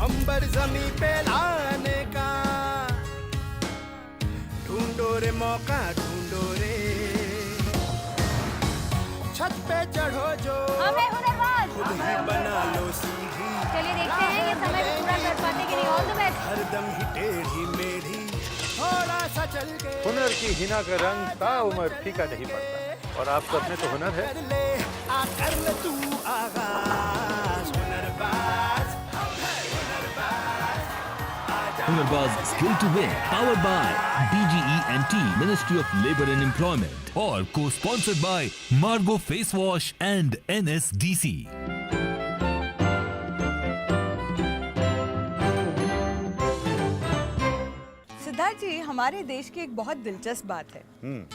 अंबर जमी पे लाने का। ढूंढो रे मौका ढूंढो रे, छत पे चढ़ो जो हमें हुनरबाज खुद ही बना लो सीढ़ी। चलिए देखते हैं ये समय को पूरा कर पाने के लिए ऑल द बेस्ट। हरदम ही टेढ़ी मेढ़ी थोड़ा सा चल के। हुनर की हिना का रंग ताउम्र फीका नहीं पड़ता, और आप सब में तो हुनर है। कर ले तू आगाज, Hunarbaaz Hunarbaaz skill to win powered by BGE&T ministry of labour and employment और co sponsored by Margo face wash and NSDC। Siddharth ji, हमारे देश की एक बहुत दिलचस्प बात है।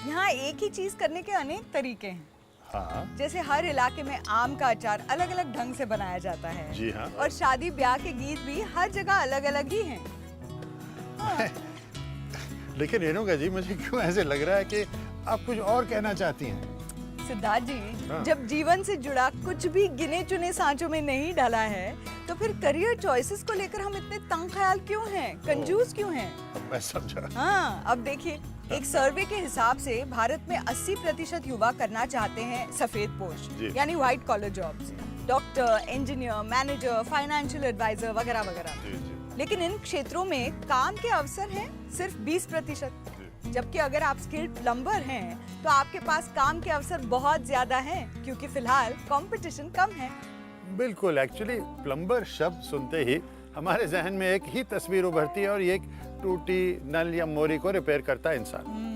यहाँ एक ही चीज करने के अनेक तरीके हैं। हाँ। जैसे हर इलाके में आम का अचार अलग अलग ढंग से बनाया जाता है। जी हाँ। और शादी ब्याह के गीत भी हर जगह अलग अलग ही हैं। लेकिन रेणुका जी, मुझे क्यों ऐसे लग रहा है कि आप कुछ और कहना चाहती हैं? सिद्धार्थ जी, हाँ। जब जीवन से जुड़ा कुछ भी गिने चुने सांचों में नहीं डाला है, तो फिर करियर चॉइसेस को लेकर हम इतने तंग ख्याल क्यों हैं, कंजूस क्यों हैं? मैं समझा। हाँ, अब देखिए, एक सर्वे के हिसाब से भारत में 80% युवा करना चाहते हैं सफेद पोस्ट, यानी white collar jobs, doctor, engineer, manager, financial advisor वगैरह वगैरह। लेकिन इन क्षेत्रों में काम के अवसर हैं सिर्फ 20%, जबकि अगर आप स्किल्ड प्लम्बर हैं तो आपके पास काम के अवसर बहुत ज्यादा हैं, क्योंकि फिलहाल कंपटीशन कम है। बिल्कुल, एक्चुअली प्लम्बर शब्द सुनते ही हमारे जहन में एक ही तस्वीर उभरती है, और ये एक टूटी नल या मोरी को रिपेयर करता है इंसान।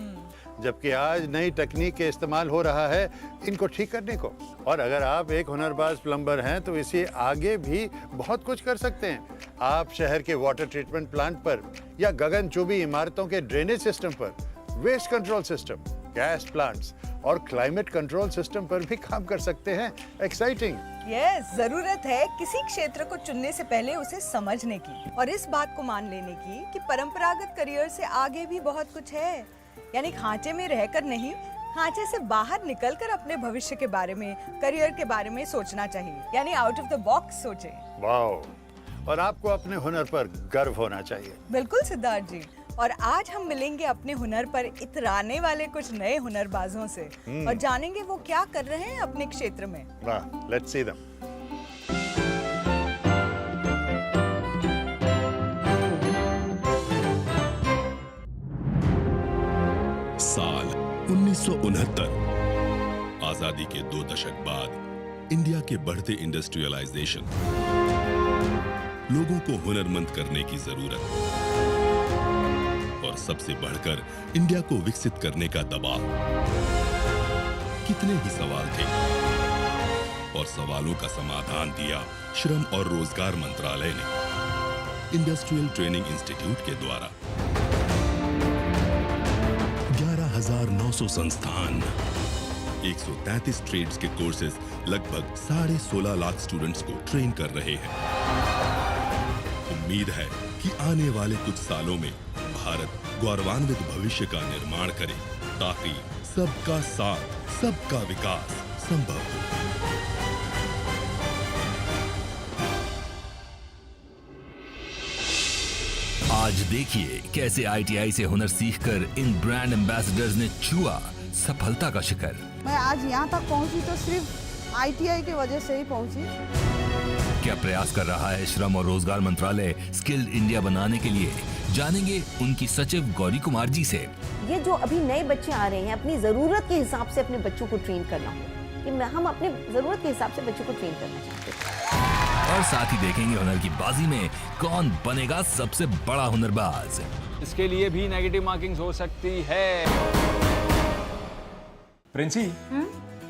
जबकि आज नई तकनीक के इस्तेमाल हो रहा है इनको ठीक करने को। और अगर आप एक हुनरबाज प्लम्बर हैं तो इसे आगे भी बहुत कुछ कर सकते हैं। आप शहर के वाटर ट्रीटमेंट प्लांट पर, या गगनचुंबी इमारतों के ड्रेनेज सिस्टम पर, waste control system, gas plants और क्लाइमेट कंट्रोल सिस्टम पर भी काम कर सकते हैं। एक्साइटिंग। यस, जरूरत है किसी क्षेत्र को चुनने से पहले उसे समझने की, और इस बात को मान लेने की कि परंपरागत करियर से आगे भी बहुत कुछ है। यानी खांचे में रहकर नहीं, खांचे से बाहर निकलकर अपने भविष्य के बारे में, करियर के बारे में सोचना चाहिए। यानी आउट ऑफ द बॉक्स सोचें। वाओ, और आपको अपने हुनर पर गर्व होना चाहिए। बिल्कुल सिद्धार्थ जी, और आज हम मिलेंगे अपने हुनर पर इतराने वाले कुछ नए हुनरबाजों से, और जानेंगे वो क्या कर रहे हैं अपने क्षेत्र में। वाह, लेट्स सी देम। साल 1969। आजादी के 2 दशक बाद इंडिया के बढ़ते इंडस्ट्रियलाइजेशन, लोगों को हुनरमंद करने की जरूरत, और सबसे बढ़कर इंडिया को विकसित करने का दबाव। कितने ही सवाल थे, और सवालों का समाधान दिया श्रम और रोजगार मंत्रालय ने इंडस्ट्रियल ट्रेनिंग इंस्टीट्यूट के द्वारा। 11,900 संस्थान, 133 ट्रेड्स के कोर्सेज लगभग 16.5 लाख स्टूडेंट्स को ट्रेन कर रहे हैं। उम्मीद है कि आने वाले कुछ सालों में भारत गौरवान्वित भविष्य का निर्माण करे, ताकि सबका साथ, सबका विकास संभव हो। आज देखिए कैसे ITI से हुनर सीखकर इन ब्रांड एम्बेसडर्स ने छुआ सफलता का शिखर। मैं आज यहाँ तक पहुँची तो सिर्फ ITI की वजह से ही पहुँची। क्या प्रयास कर रहा है श्रम और रोजगार मंत्रालय स्किल्ड इंडिया बनाने के लिए? जानेंगे उनकी सचिव गौरी कुमार जी से। ये जो अभी नए बच्चे आ रहे हैं, अपनी जरूरत के हिसाब से अपने बच्चों को ट्रेन करना हो, कि हम अपने जरूरत के हिसाब से बच्चों को ट्रेन करना चाहते हैं। और साथ ही देखेंगे हुनर की बाजी में कौन बनेगा सबसे बड़ा हुनरबाज। इसके लिए भी नेगेटिव मार्किंग्स हो सकती है। प्रिंसी,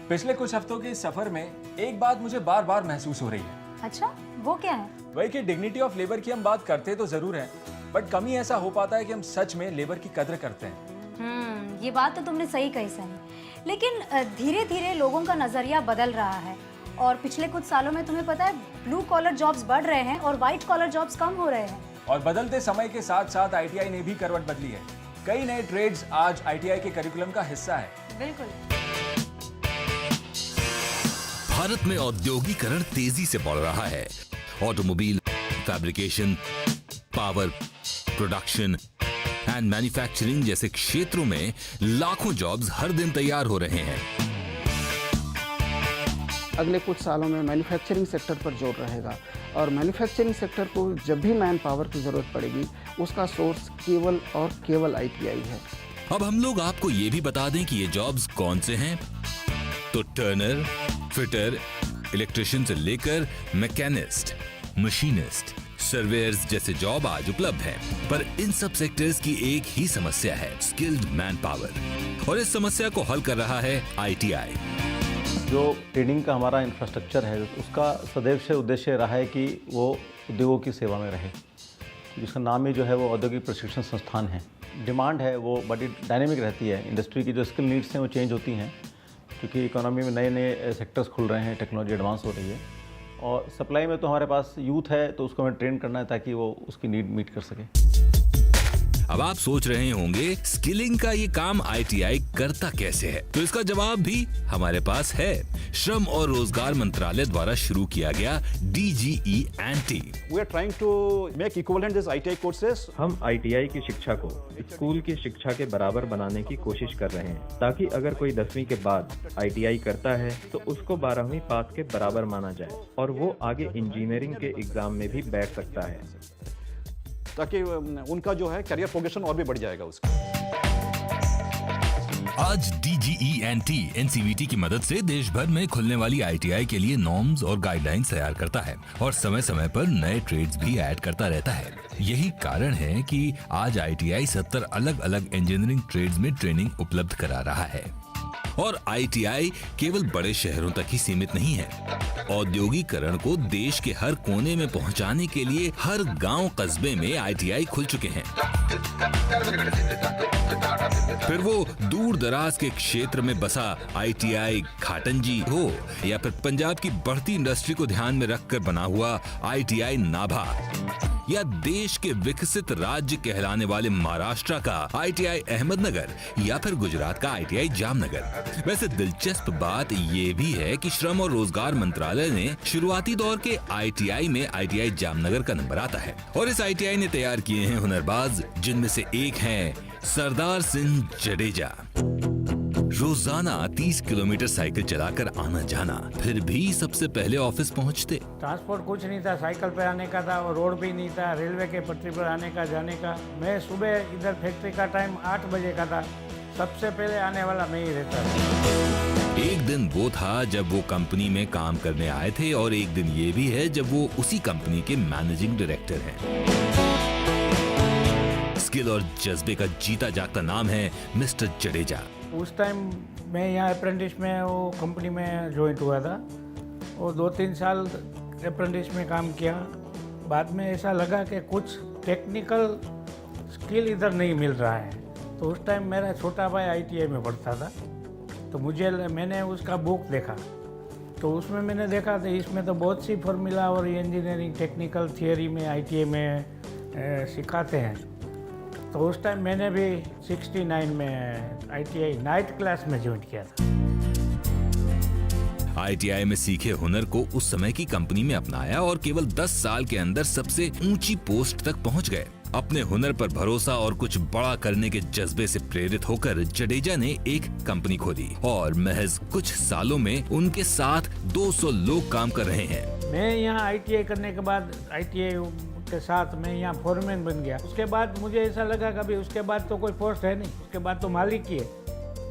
पिछले कुछ हफ्तों के सफर में एक बात मुझे बार बार महसूस हो रही है। अच्छा, वो क्या है? वही कि डिग्निटी ऑफ लेबर की हम बात करते तो जरूर है, बट कमी ऐसा हो पाता है कि हम सच में लेबर की कद्र करते हैं। ये बात तो तुमने सही कही सनी, लेकिन धीरे धीरे लोगों का नजरिया बदल रहा है, और पिछले कुछ सालों में तुम्हें पता है ब्लू कॉलर जॉब्स बढ़ रहे हैं और व्हाइट कॉलर जॉब्स कम हो रहे हैं। और बदलते समय के साथ साथ ITI ने भी करवट बदली है। कई नए ट्रेड्स आज ITI के करिकुलम का हिस्सा है। बिल्कुल। भारत में औद्योगिकरण तेजी से बढ़ रहा है। Automobile, fabrication, power, production and manufacturing जैसे क्षेत्रों में लाखों जॉब्स हर दिन तैयार हो रहे हैं। अगले कुछ सालों में मैन्युफैक्चरिंग सेक्टर पर जोर रहेगा और मैन्युफैक्चरिंग सेक्टर को जब भी मैन पावर की ज़रूरत पड़ेगी उसका सोर्स केवल और केवल ITI है। अब हम लोग आपको ये भी बता दें कि ये जॉब्स कौन से हैं। तो टर्नर, फिटर, इलेक्ट्रिशियन से लेकर मैकेनिस्ट, मशीनिस्ट, सर्वेयर्स जैसे जॉब आज उपलब्ध हैं। पर इन सब सेक्टर्स की एक ही समस्या है, स्किल्ड मैन पावर। और इस समस्या को हल कर रहा है ITI। जो ट्रेनिंग का हमारा इंफ्रास्ट्रक्चर है उसका सदैव से उद्देश्य रहा है कि वो उद्योगों की सेवा में रहे, जिसका नाम ही जो है वो औद्योगिक प्रशिक्षण संस्थान है। डिमांड है वो बड़ी डायनेमिक रहती है, इंडस्ट्री की जो स्किल नीड्स हैं वो चेंज होती हैं क्योंकि इकोनॉमी में नए नए सेक्टर्स खुल रहे हैं, टेक्नोलॉजी एडवांस हो रही है और सप्लाई में तो हमारे पास यूथ है तो उसको हमें ट्रेन करना है ताकि वो उसकी नीड मीट कर सके। अब आप सोच रहे होंगे स्किलिंग का ये काम ITI करता कैसे है, तो इसका जवाब भी हमारे पास है। श्रम और रोजगार मंत्रालय द्वारा शुरू किया गया DGE&T। We are trying to make equivalent this ITI courses. हम ITI की शिक्षा को स्कूल की शिक्षा के बराबर बनाने की कोशिश कर रहे हैं ताकि अगर कोई 10वीं के बाद ITI करता है तो उसको 12वीं पास के बराबर माना जाए और वो आगे इंजीनियरिंग के एग्जाम में भी बैठ सकता है, ताकि उनका जो है करियर प्रोग्रेशन और भी बढ़ जाएगा उसका। आज DGE&T NCVT की मदद से देश भर में खुलने वाली ITI के लिए नॉर्म्स और गाइडलाइंस तैयार करता है और समय समय पर नए ट्रेड्स भी ऐड करता रहता है। यही कारण है कि आज ITI 70 अलग अलग इंजीनियरिंग ट्रेड्स में ट्रेनिंग उपलब्ध करा रहा है। और ITI केवल बड़े शहरों तक ही सीमित नहीं है। औद्योगिकरण को देश के हर कोने में पहुंचाने के लिए हर गांव कस्बे में ITI खुल चुके हैं। फिर वो दूर दराज के क्षेत्र में बसा ITI घाटंजी हो या फिर पंजाब की बढ़ती इंडस्ट्री को ध्यान में रखकर बना हुआ ITI नाभा या देश के विकसित राज्य कहलाने वाले महाराष्ट्र का ITI अहमदनगर या फिर गुजरात का ITI जामनगर। वैसे दिलचस्प बात ये भी है कि श्रम और रोजगार मंत्रालय ने शुरुआती दौर के ITI में ITI जामनगर का नंबर आता है और इस ITI ने तैयार किए हैं हुनरबाज, जिनमें से एक हैं सरदार सिंह जडेजा। रोजाना 30 किलोमीटर साइकिल चलाकर आना जाना, फिर भी सबसे पहले ऑफिस पहुंचते। ट्रांसपोर्ट कुछ नहीं था, साइकिल पे आने का था और रोड भी नहीं था, रेलवे के पटरी पर आने का जाने का। मैं सुबह इधर फैक्ट्री का टाइम 8 बजे का था, सबसे पहले आने वाला मैं ही रहता था। एक दिन वो था जब वो कंपनी में काम करने आए थे और एक दिन ये भी है जब वो उसी कंपनी के मैनेजिंग डायरेक्टर हैं। स्किल और जज्बे का जीता जागता नाम है मिस्टर जडेजा। उस टाइम मैं यहाँ अप्रेंटिस में वो कंपनी में ज्वाइन हुआ था और 2-3 साल अप्रेंटिस में काम किया। बाद में ऐसा लगा कि कुछ टेक्निकल स्किल इधर नहीं मिल रहा है, तो उस टाइम मेरा छोटा भाई ITI में पढ़ता था, तो मैंने उसका बुक देखा, तो उसमें मैंने देखा था इसमें तो बहुत सी फार्मूला और इंजीनियरिंग टेक्निकल थियोरी में ITI में सिखाते हैं। तो उस टाइम मैंने भी 69 में ITI नाइट क्लास में ज्वाइन किया था। ITI में सीखे हुनर को उस समय की कंपनी में अपनाया और केवल 10 साल के अंदर सबसे ऊंची पोस्ट तक पहुंच गए। अपने हुनर पर भरोसा और कुछ बड़ा करने के जज्बे से प्रेरित होकर जडेजा ने एक कंपनी खोली और महज कुछ सालों में उनके साथ 200 लोग काम कर रहे हैं। मैं यहाँ ITI करने के बाद ITI के साथ मैं यहाँ फोरमैन बन गया। उसके बाद मुझे ऐसा लगा कभी उसके बाद तो कोई पोस्ट है नहीं, उसके बाद तो मालिक ही है,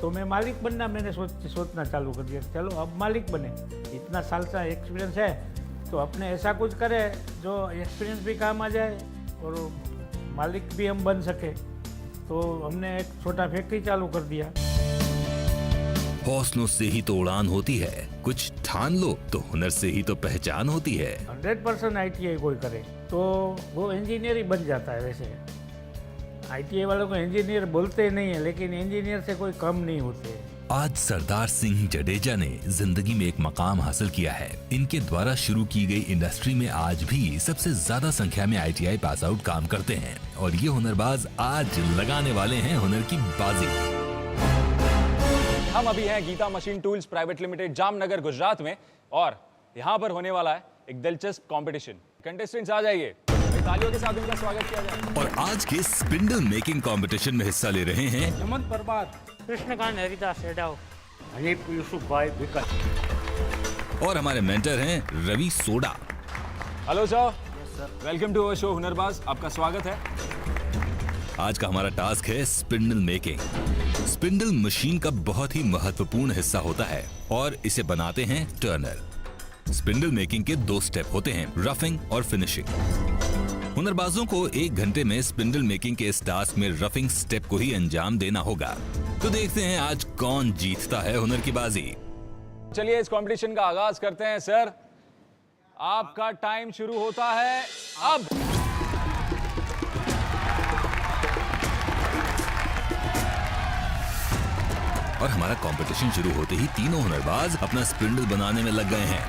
तो मैं मालिक बनना मैंने सोचना चालू कर दिया। चलो अब मालिक बने, इतना साल का एक्सपीरियंस है तो अपने ऐसा कुछ करे जो एक्सपीरियंस भी काम आ जाए और मालिक भी हम बन सके। तो हमने एक छोटा फैक्ट्री चालू कर दिया। हौसलों से ही तो उड़ान होती है, कुछ ठान लो तो हुनर से ही तो पहचान होती है। 100% ITI कोई करे तो वो इंजीनियर ही बन जाता है। वैसे ITI वालों को इंजीनियर बोलते नहीं है, लेकिन इंजीनियर से कोई कम नहीं होते। आज सरदार सिंह जडेजा ने जिंदगी में एक मकाम हासिल किया है। इनके द्वारा शुरू की गई इंडस्ट्री में आज भी सबसे ज्यादा संख्या में ITI पास आउट काम करते हैं और ये हुनरबाज आज लगाने वाले हैं हुनर की बाजी। हम अभी हैं Geeta machine tools private limited Jamnagar Gujarat में और यहाँ पर होने वाला है एक दिलचस्प कंपटीशन। कंटेस्टेंट्स आ जाइए। तालियों के साथ उनका स्वागत किया जाए। और आज के स्पिंडल मेकिंग कंपटीशन में हिस्सा ले रहे हैं हेमंत परमार, कृष्णकांत हरिदास हेडाव, हनीफ यूसुफ भाई विकट और हमारे मेंटर हैं Ravi Soda. Hello sir, welcome to our show Hunarbaaz, आपका स्वागत है। आज का हमारा टास्क है स्पिंडल मेकिंग। स्पिंडल मशीन का बहुत ही महत्वपूर्ण हिस्सा होता है और इसे बनाते हैं टर्नर। स्पिंडल मेकिंग के 2 स्टेप होते हैं, रफिंग और फिनिशिंग। हुनरबाजों को 1 घंटे में स्पिंडल मेकिंग के इस टास्क में रफिंग स्टेप को ही अंजाम देना होगा। तो देखते हैं आज कौन जीतता है हुनर की बाजी। चलिए इस कंपटीशन का आगाज करते हैं। सर, आपका टाइम शुरू होता है अब। और हमारा कंपटीशन शुरू होते ही तीनों हुनरबाज अपना स्पिंडल बनाने में लग गए हैं।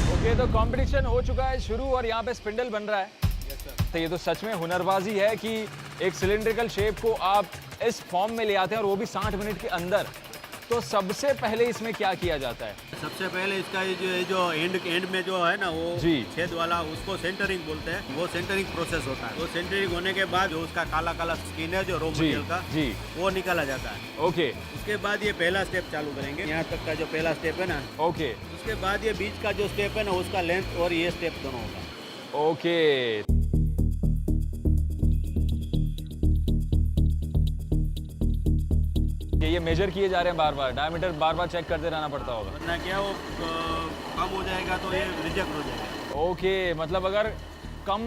ओके, तो कंपटीशन हो चुका है शुरू और यहाँ पे स्पिंडल बन रहा है। तो ये तो सच में हुनरबाजी है कि एक सिलिंड्रिकल शेप को आप इस फॉर्म में ले आते हैं और वो भी 60 मिनट के अंदर। तो सबसे पहले इसमें क्या किया जाता है? सबसे पहले इसका ये जो एंड में जो है ना वो छेद वाला, उसको सेंटरिंग बोलते हैं। वो सेंटरिंग प्रोसेस होता है। वो सेंटरिंग होने के बाद जो उसका काला काला स्किन है जो रॉ मटेरियल का, वो निकाला जाता है। ओके, उसके बाद ये पहला स्टेप चालू करेंगे। यहाँ तक का जो पहला स्टेप है ना, ओके। उसके बाद ये बीच का जो स्टेप है ना, उसका लेंथ और ये स्टेप दोनों होगा। ओके, ये मेजर किए जा रहे हैं बार बार, डायमीटर बार बार चेक करते रहना पड़ता होगा, वरना क्या वो कम हो जाएगा तो ये रिजेक्ट हो जाएगा। ओके, मतलब अगर कम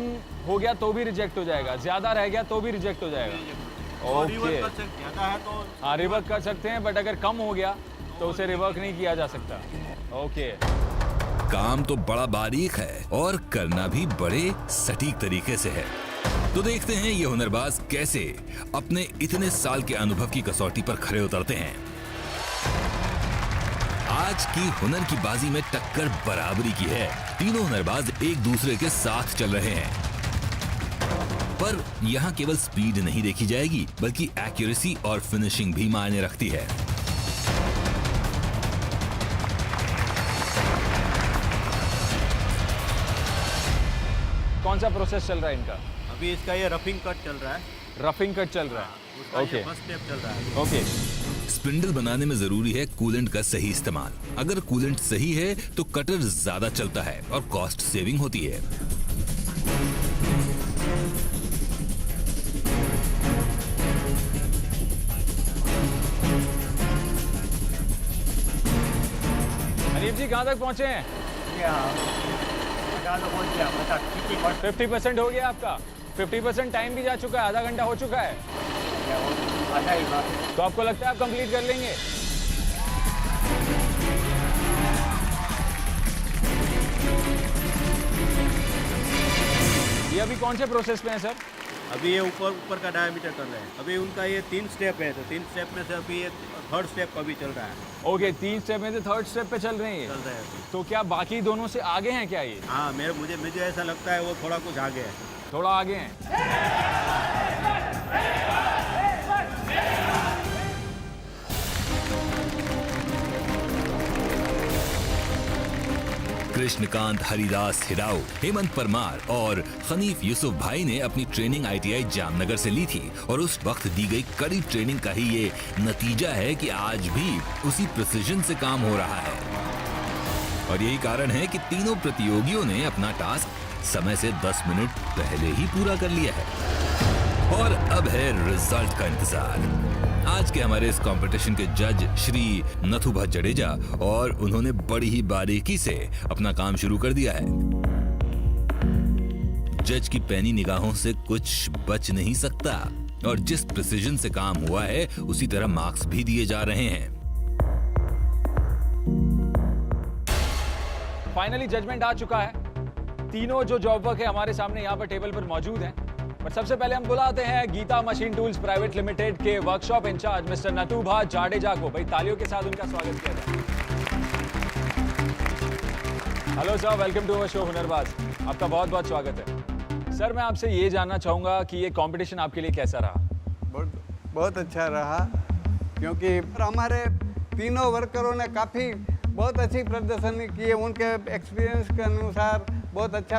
हो गया तो भी रिजेक्ट हो जाएगा, ज्यादा रह गया तो भी रिजेक्ट हो जाएगा। ओके, हाँ रिवर्क कर सकते हैं, बट अगर कम हो गया तो उसे रिवर्क नहीं किया जा सकता। ओके, काम तो बड़ा बारीक है और करना भी बड़े सटीक तरीके से है। तो देखते हैं ये हुनरबाज कैसे अपने इतने साल के अनुभव की कसौटी पर खरे उतरते हैं। आज की हुनर की बाजी में टक्कर बराबरी की है। तीनों हुनरबाज एक दूसरे के साथ चल रहे हैं, पर यहाँ केवल स्पीड नहीं देखी जाएगी बल्कि एक्यूरेसी और फिनिशिंग भी मायने रखती है। कौन सा प्रोसेस चल रहा है इनका? अभी इसका ये रफिंग कट चल रहा है। रफिंग कट चल रहा है, ओके। फर्स्ट स्टेप चल रहा है। ओके, स्पिंडल बनाने में जरूरी है कूलेंट का सही इस्तेमाल। अगर कूलेंट सही है तो कटर ज्यादा चलता है और कॉस्ट सेविंग होती है। हनीफ जी कहाँ तक पहुँचे हैं? 50% हो गया आपका। 50% टाइम भी जा चुका है, आधा घंटा हो चुका है। तो आपको लगता है आप कंप्लीट कर लेंगे? ये अभी कौन से प्रोसेस में है सर? अभी ये ऊपर का डायमीटर कर रहे हैं। अभी उनका ये 3 स्टेप है, तो 3 स्टेप में से अभी ये 3rd स्टेप अभी चल रहा है। ओके, 3 स्टेप में से 3rd स्टेप पे चल रहे हैं। चल रहे हैं। तो क्या बाकी दोनों से आगे हैं क्या ये? हाँ, मुझे ऐसा लगता है वो थोड़ा कुछ आगे है। थोड़ा आगे हैं। कृष्णकांत हरिदास हिराऊ, हेमंत परमार और हनीफ यूसुफ भाई ने अपनी ट्रेनिंग ITI जामनगर से ली थी और उस वक्त दी गई कड़ी ट्रेनिंग का ही ये नतीजा है कि आज भी उसी प्रिसिजन से काम हो रहा है। और यही कारण है कि तीनों प्रतियोगियों ने अपना टास्क समय से 10 मिनट पहले ही पूरा कर लिया है। और अब है रिजल्ट का इंतजार। आज के हमारे इस कंपटीशन के जज श्री नथुभा जडेजा, और उन्होंने बड़ी ही बारीकी से अपना काम शुरू कर दिया है। जज की पैनी निगाहों से कुछ बच नहीं सकता और जिस प्रिसिजन से काम हुआ है उसी तरह मार्क्स भी दिए जा रहे हैं। फाइनली जजमेंट आ चुका है। तीनों जो जॉब वर्क है हमारे सामने यहाँ पर टेबल पर मौजूद हैं। पर सबसे पहले हम बुलाते हैं Geeta machine tools private limited के workshop incharge mister Nathubha Jadeja को। भाई तालियों के साथ उनका स्वागत किया जाए। Hello sir, welcome to our show Hunarbaaz. आपका बहुत बहुत स्वागत है। सर मैं आपसे ये जानना चाहूंगा कि ये कंपटीशन आपके लिए कैसा रहा? बहुत अच्छा रहा, क्योंकि हमारे तीनों वर्करों ने काफ़ी बहुत अच्छी प्रदर्शन की। उनके एक्सपीरियंस के अनुसार बहुत अच्छा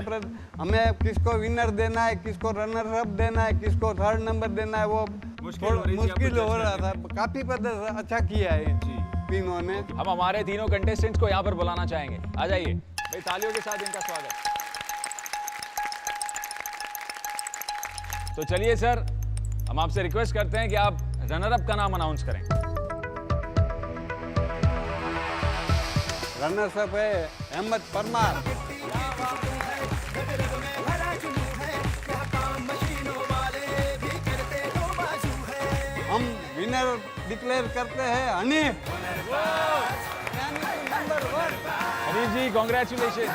हमें किसको विनर देना है, किसको रनर अप देना है, किसको थर्ड नंबर देना है, वो मुश्किल हो रहा था। काफ़ी प्रदर्शन अच्छा किया है तीनों ने। हम हमारे तीनों कंटेस्टेंट्स को यहाँ पर बुलाना चाहेंगे, आ जाइए भाई, तालियों के साथ इनका स्वागत। तो चलिए सर, हम आपसे रिक्वेस्ट करते हैं कि आप रनर अप का नाम अनाउंस करें। रनर्स अप है अहमद परमार। हम विनर डिक्लेयर करते हैं हनीफ। हनीफ जी, कॉन्ग्रेचुलेशन।